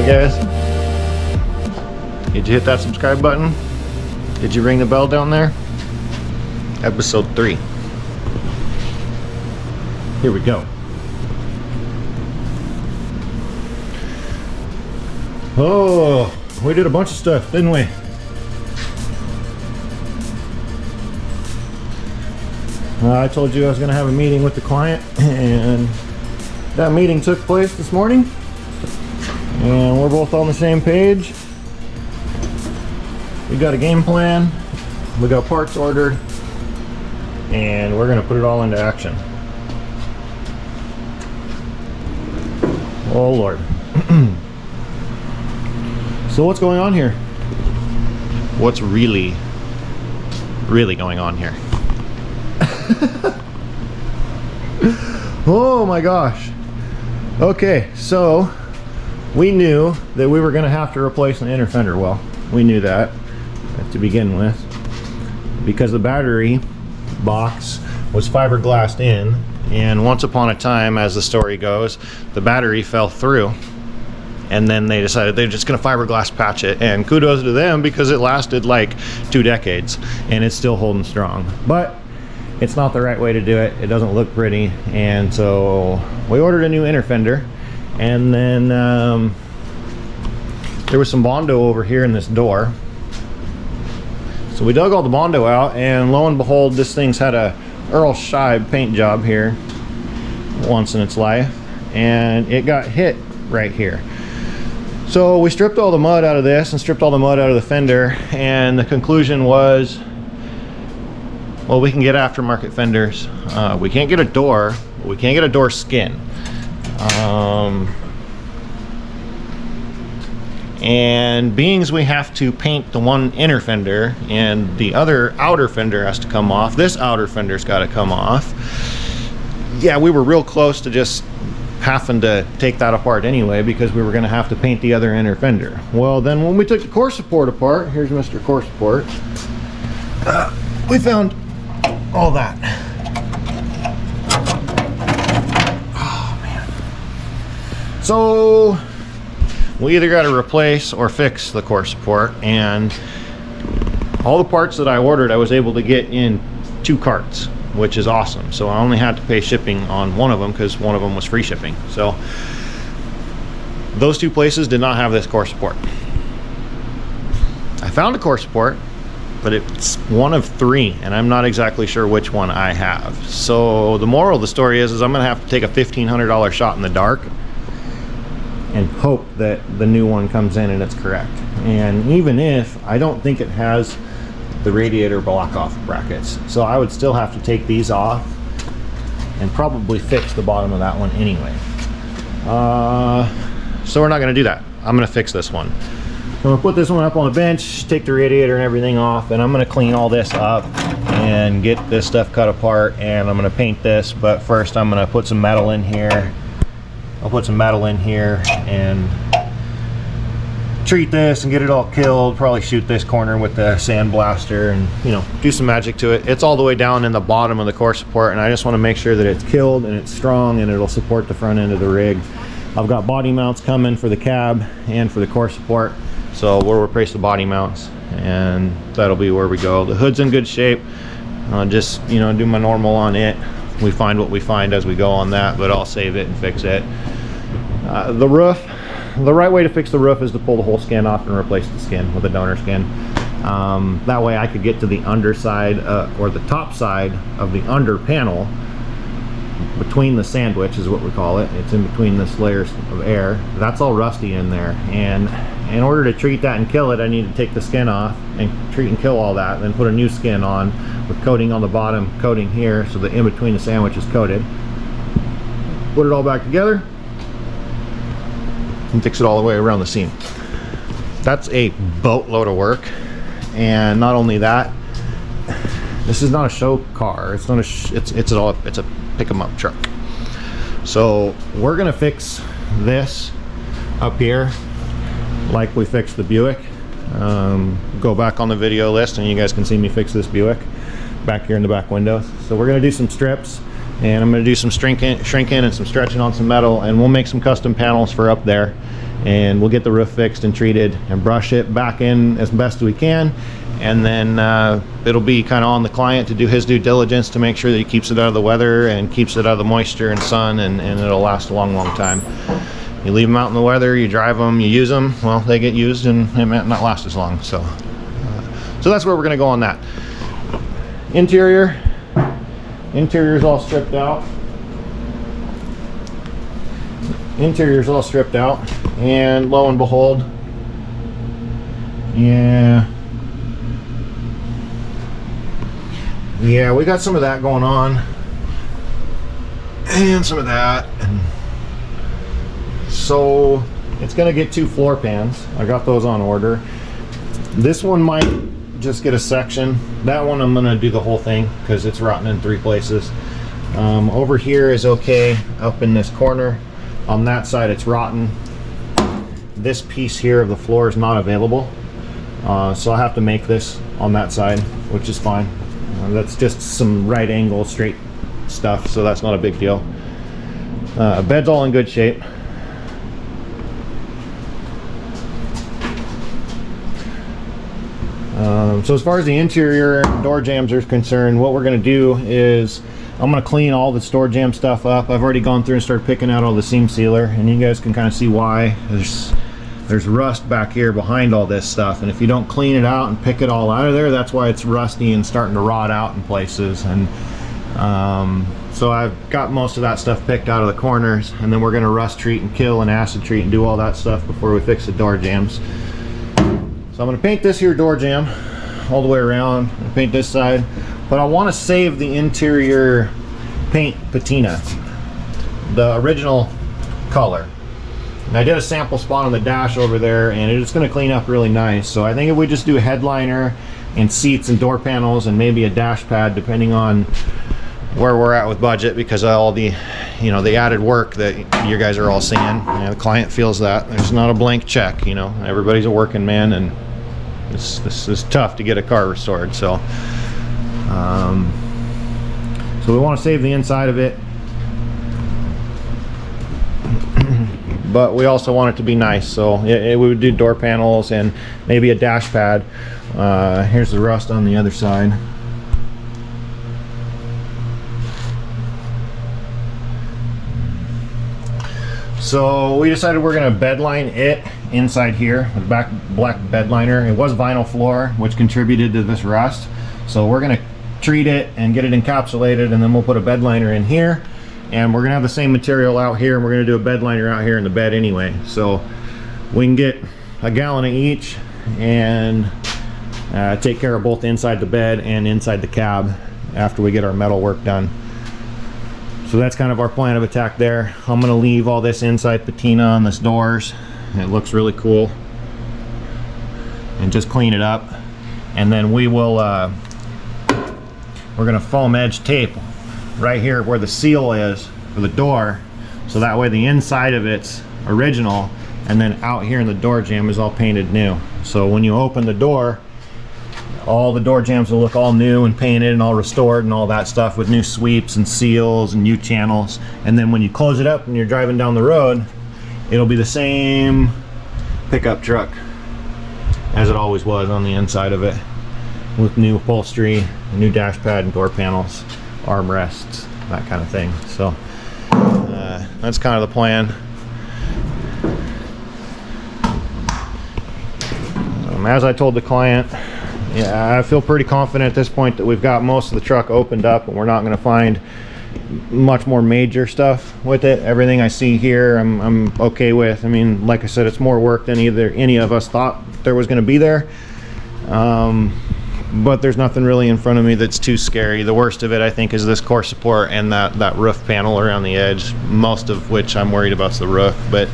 Hey guys, did you hit that subscribe button? Did you ring the bell down there? Episode 3. Here we go. Oh, we did a bunch of stuff, didn't we? I told you I was going to have a meeting with the client, and that meeting took place this morning, and we're both on the same page. We got a game plan, we got parts ordered, and we're going to put it all into action. Oh Lord. So what's going on here? What's really going on here? Oh my gosh. Okay, so we knew that we were going to have to replace an inner fender. Well, we knew that to begin with, because the battery box was fiberglassed in, and once upon a time, as the story goes, the battery fell through, and then they decided they're just going to fiberglass patch it, and kudos to them because it lasted like 2 decades and it's still holding strong. But it's not the right way to do it. It doesn't look pretty, and so we ordered a new inner fender, and then there was some Bondo over here in this door. So we dug all the Bondo out, and lo and behold, this thing's had a Earl Scheib paint job here once in its life, and it got hit right here. So we stripped all the mud out of this and stripped all the mud out of the fender, and the conclusion was, well, we can get aftermarket fenders. We can't get a door, but we can't get a door skin. And being we have to paint the one inner fender and the other outer fender has to come off, this outer fender's got to come off. Yeah, we were real close to just having to take that apart anyway, because we were going to have to paint the other inner fender. Well, then when we took the core support apart, here's Mr. Core Support, we found all that. Oh man. So we either got to replace or fix the core support, and all the parts that I ordered I was able to get in 2 carts, which is awesome. So I only had to pay shipping on one of them because one of them was free shipping. So those 2 places did not have this core support. I found a core support, but it's one of 3, and I'm not exactly sure which one I have. So the moral of the story is I'm gonna have to take a $1,500 shot in the dark and hope that the new one comes in and it's correct. And even if, I don't think it has the radiator block off brackets, so I would still have to take these off and probably fix the bottom of that one anyway. So we're not gonna do that. I'm gonna fix this one. I'm gonna put this one up on the bench, take the radiator and everything off, and I'm gonna clean all this up and get this stuff cut apart, and I'm gonna paint this. But first I'm gonna put some metal in here. I'll put some metal in here and treat this and get it all killed. Probably shoot this corner with the sand blaster and, you know, do some magic to it. It's all the way down in the bottom of the core support, and I just want to make sure that it's killed and it's strong and it'll support the front end of the rig. I've got body mounts coming for the cab and for the core support, so we'll replace the body mounts and that'll be where we go. The hood's in good shape. I'll just, you know, do my normal on it. We find what we find as we go on that, but I'll save it and fix it. The roof, the right way to fix the roof is to pull the whole skin off and replace the skin with a donor skin. That way I could get to the underside or the top side of the under panel, between the sandwich is what we call it. It's in between this layers of air. That's all rusty in there, and in order to treat that and kill it, I need to take the skin off and treat and kill all that, then put a new skin on with coating on the bottom, coating here, so that in between the sandwich is coated. Put it all back together and fix it all the way around the seam. That's a boatload of work, and not only that, this is not a show car. It's not a it's a pick 'em up truck. So we're gonna fix this up here like we fixed the Buick. Go back on the video list and you guys can see me fix this Buick back here in the back windows. So we're gonna do some strips, and I'm gonna do some shrinking and some stretching on some metal, and we'll make some custom panels for up there, and we'll get the roof fixed and treated and brush it back in as best we can. And then it'll be kind of on the client to do his due diligence to make sure that he keeps it out of the weather and keeps it out of the moisture and sun, and it'll last a long, long time. You leave them out in the weather, you drive them, you use them, well, they get used and it might not last as long. So that's where we're going to go on that. Interior is all stripped out. Interior is all stripped out, and lo and behold, yeah, we got some of that going on, and some of that, and so it's gonna get 2 floor pans. I got those on order. This one might just get a section. That one I'm gonna do the whole thing because it's rotten in 3 places. Over here is okay, up in this corner. On that side it's rotten. This piece here of the floor is not available, so I have to make this on that side, which is fine. That's just some right angle straight stuff, so that's not a big deal. Bed's all in good shape. So as far as the interior door jambs are concerned, what we're going to do is I'm going to clean all the door jamb stuff up. I've already gone through and started picking out all the seam sealer, and you guys can kind of see why. There's rust back here behind all this stuff, and if you don't clean it out and pick it all out of there, that's why it's rusty and starting to rot out in places. And so I've got most of that stuff picked out of the corners, and then we're going to rust treat and kill and acid treat and do all that stuff before we fix the door jambs. So I'm going to paint this here door jamb all the way around and paint this side, but I want to save the interior paint patina, the original color. And I did a sample spot on the dash over there, and it's going to clean up really nice. So I think if we just do a headliner and seats and door panels and maybe a dash pad, depending on where we're at with budget, because of all the, you know, the added work that you guys are all seeing. You know, the client feels that there's not a blank check. You know, everybody's a working man, and this is tough to get a car restored. So so we want to save the inside of it, but we also want it to be nice. So we would do door panels and maybe a dash pad. Here's the rust on the other side. So we decided we're going to bed line it inside here with black bed liner. It was vinyl floor, which contributed to this rust. So we're going to treat it and get it encapsulated, and then we'll put a bed liner in here, and we're going to have the same material out here, and we're going to do a bed liner out here in the bed anyway. So we can get a gallon of each and take care of both inside the bed and inside the cab after we get our metal work done. So that's kind of our plan of attack there. I'm going to leave all this inside patina on this doors. It looks really cool. And just clean it up. And then we will, we're going to foam edge tape right here where the seal is for the door. So that way the inside of it's original, and then out here in the door jamb is all painted new. So when you open the door, all the door jambs will look all new and painted and all restored and all that stuff with new sweeps and seals and new channels. And then when you close it up and you're driving down the road, it'll be the same pickup truck as it always was on the inside of it, with new upholstery, new dash pad and door panels, armrests, that kind of thing. So that's kind of the plan. As I told the client, yeah, I feel pretty confident at this point that we've got most of the truck opened up, and we're not going to find much more major stuff with it. Everything I see here I'm okay with. I mean, like I said, it's more work than any of us thought there was going to be there, but there's nothing really in front of me that's too scary. The worst of it, I think, is this core support and that roof panel around the edge, most of which I'm worried about is the roof. But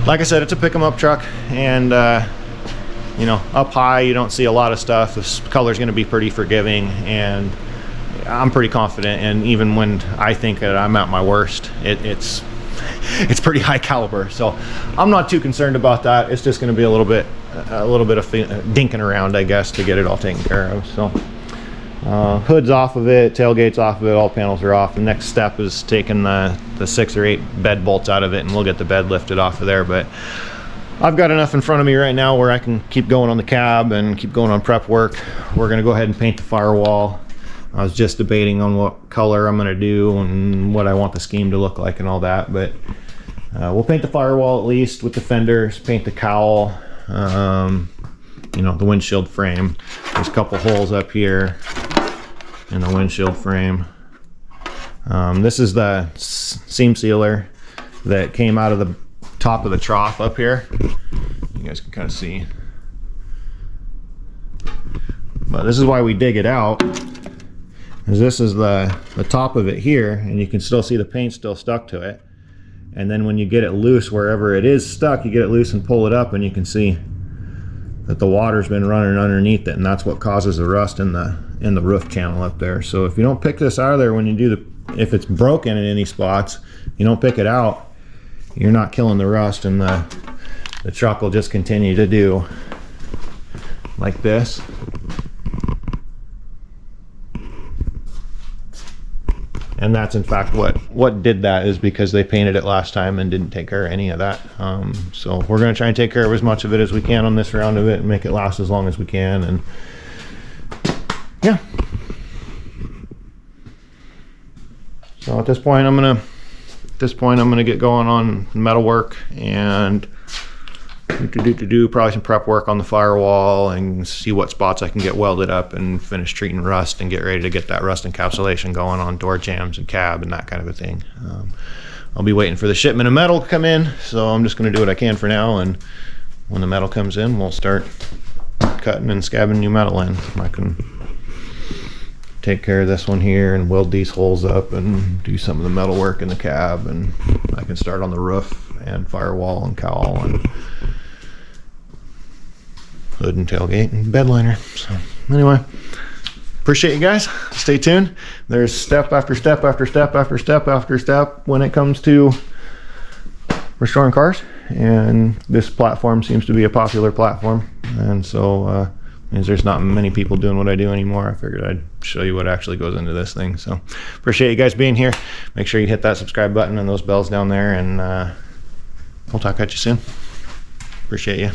like I said, it's a pick 'em up truck, and you know, up high you don't see a lot of stuff. This color's going to be pretty forgiving, and I'm pretty confident. And even when I think that I'm at my worst, it's pretty high caliber. So I'm not too concerned about that. It's just going to be a little bit of dinking around, I guess, to get it all taken care of. So hood's off of it, tailgate's off of it, all panels are off. The next step is taking the 6 or 8 bed bolts out of it, and we'll get the bed lifted off of there. But I've got enough in front of me right now where I can keep going on the cab and keep going on prep work. We're gonna go ahead and paint the firewall. I was just debating on what color I'm gonna do and what I want the scheme to look like and all that, but we'll paint the firewall at least with the fenders, paint the cowl, you know, the windshield frame. There's a couple holes up here in the windshield frame. This is the seam sealer that came out of the top of the trough up here. You guys can kind of see. But this is why we dig it out, is this is the top of it here, and you can still see the paint still stuck to it. And then when you get it loose, wherever it is stuck, you get it loose and pull it up, and you can see that the water's been running underneath it, and that's what causes the rust in the roof channel up there. So if you don't pick this out of there when you do if it's broken in any spots, you don't pick it out, you're not killing the rust, and the truck will just continue to do like this. And that's in fact what did that, is because they painted it last time and didn't take care of any of that. So we're going to try and take care of as much of it as we can on this round of it and make it last as long as we can. And yeah. So at this point I'm gonna get going on metal work and do probably some prep work on the firewall and see what spots I can get welded up and finish treating rust and get ready to get that rust encapsulation going on door jambs and cab and that kind of a thing. I'll be waiting for the shipment of metal to come in, so I'm just going to do what I can for now, and when the metal comes in we'll start cutting and scabbing new metal in. I can take care of this one here and weld these holes up and do some of the metal work in the cab, and I can start on the roof and firewall and cowl and hood and tailgate and bed liner. So anyway, appreciate you guys. Stay tuned. There's step after step after step after step after step when it comes to restoring cars, and this platform seems to be a popular platform, and so as there's not many people doing what I do anymore, I figured I'd show you what actually goes into this thing. So appreciate you guys being here. Make sure you hit that subscribe button and those bells down there, and we'll talk at you soon. Appreciate you.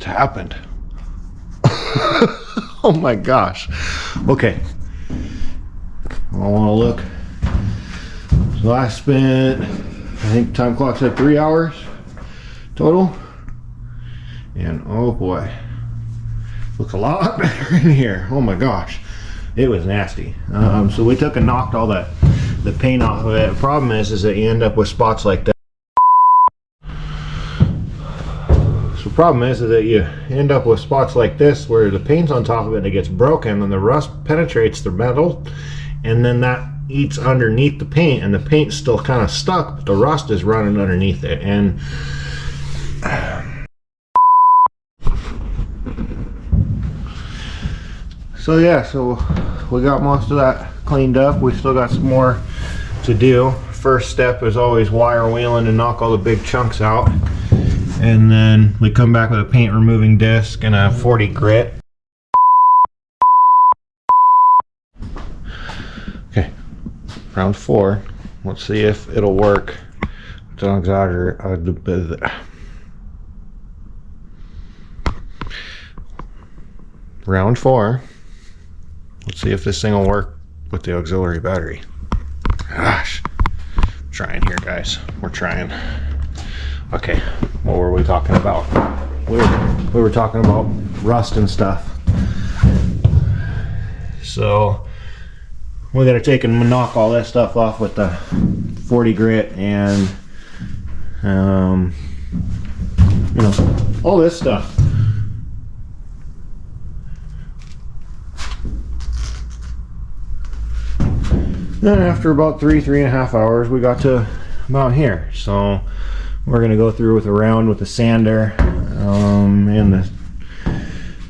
happened? Oh my gosh. Okay. I want to look. So I spent, I think time clock said 3 hours total. And oh boy, looks a lot better in here. Oh my gosh, it was nasty. So we took and knocked all the paint off of it. The problem is that you end up with spots like that. So the problem is that you end up with spots like this where the paint's on top of it and it gets broken, and the rust penetrates the metal, and then that eats underneath the paint, and the paint's still kind of stuck, but the rust is running underneath it. And so yeah, so we got most of that cleaned up. We still got some more to do. First step is always wire wheeling and knock all the big chunks out, and then we come back with a paint removing disc and a 40 grit. Okay, round 4. Let's see if it'll work. Don't exaggerate. Round 4. Let's see if this thing will work with the auxiliary battery. Gosh, I'm trying here, guys. We're trying. Okay, what were we talking about? We were talking about rust and stuff. So we got to take and knock all that stuff off with the 40 grit, and you know, all this stuff. Then after about 3.5 hours, we got to about here. So we're gonna go through with a round with the sander and the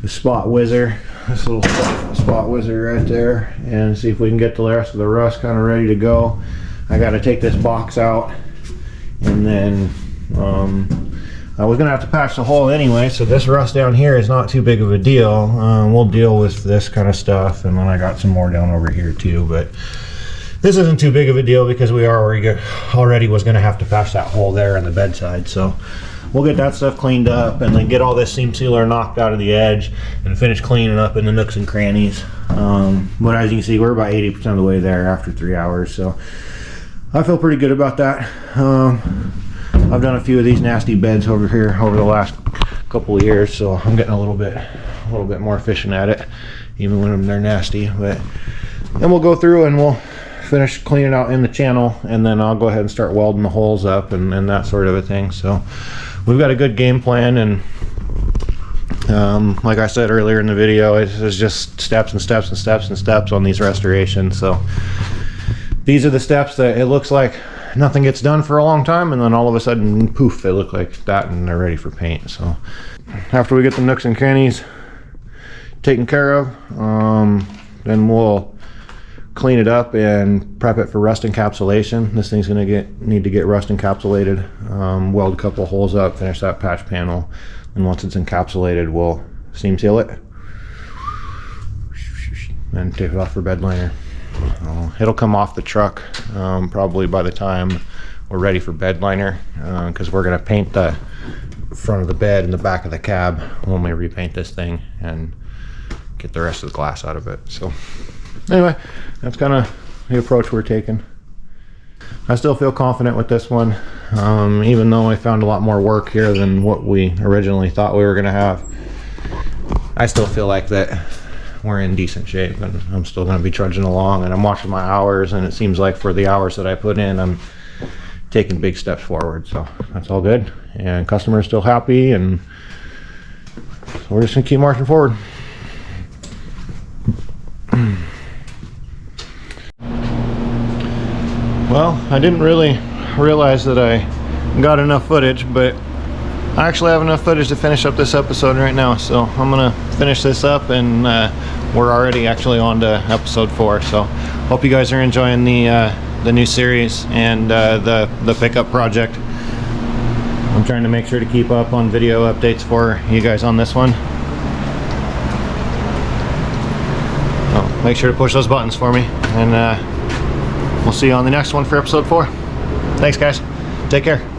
spot whizzer, this little spot whizzer right there, and see if we can get the rest of the rust kind of ready to go. I got to take this box out, and then I was gonna have to patch the hole anyway, so this rust down here is not too big of a deal. We'll deal with this kind of stuff, and then I got some more down over here too, but this isn't too big of a deal because we already was going to have to patch that hole there in the bedside. So we'll get that stuff cleaned up and then get all this seam sealer knocked out of the edge and finish cleaning up in the nooks and crannies. But as you can see, we're about 80% of the way there after 3 hours. So I feel pretty good about that. I've done a few of these nasty beds over here over the last couple of years, so I'm getting a little bit more efficient at it, even when they're nasty. But then we'll go through and we'll finish cleaning out in the channel, and then I'll go ahead and start welding the holes up and that sort of a thing. So we've got a good game plan, and like I said earlier in the video, it's just steps and steps and steps and steps on these restorations. So these are the steps that it looks like nothing gets done for a long time, and then all of a sudden, poof, they look like that and they're ready for paint. So after we get the nooks and crannies taken care of, then we'll clean it up and prep it for rust encapsulation. This thing's gonna need to get rust encapsulated. Weld a couple holes up, finish that patch panel, and once it's encapsulated, we'll seam seal it and take it off for bed liner. It'll come off the truck probably by the time we're ready for bed liner, because we're gonna paint the front of the bed and the back of the cab when we repaint this thing and get the rest of the glass out of it. So anyway, that's kind of the approach we're taking. I still feel confident with this one, even though I found a lot more work here than what we originally thought we were going to have. I still feel like that we're in decent shape, and I'm still going to be trudging along, and I'm watching my hours, and it seems like for the hours that I put in, I'm taking big steps forward. So that's all good, and customers still happy, and so we're just going to keep marching forward. Well, I didn't really realize that I got enough footage, but I actually have enough footage to finish up this episode right now. So I'm gonna finish this up, and we're already actually on to episode 4. So hope you guys are enjoying the new series and the pickup project. I'm trying to make sure to keep up on video updates for you guys on this one. So make sure to push those buttons for me, and we'll see you on the next one for episode 4. Thanks, guys. Take care.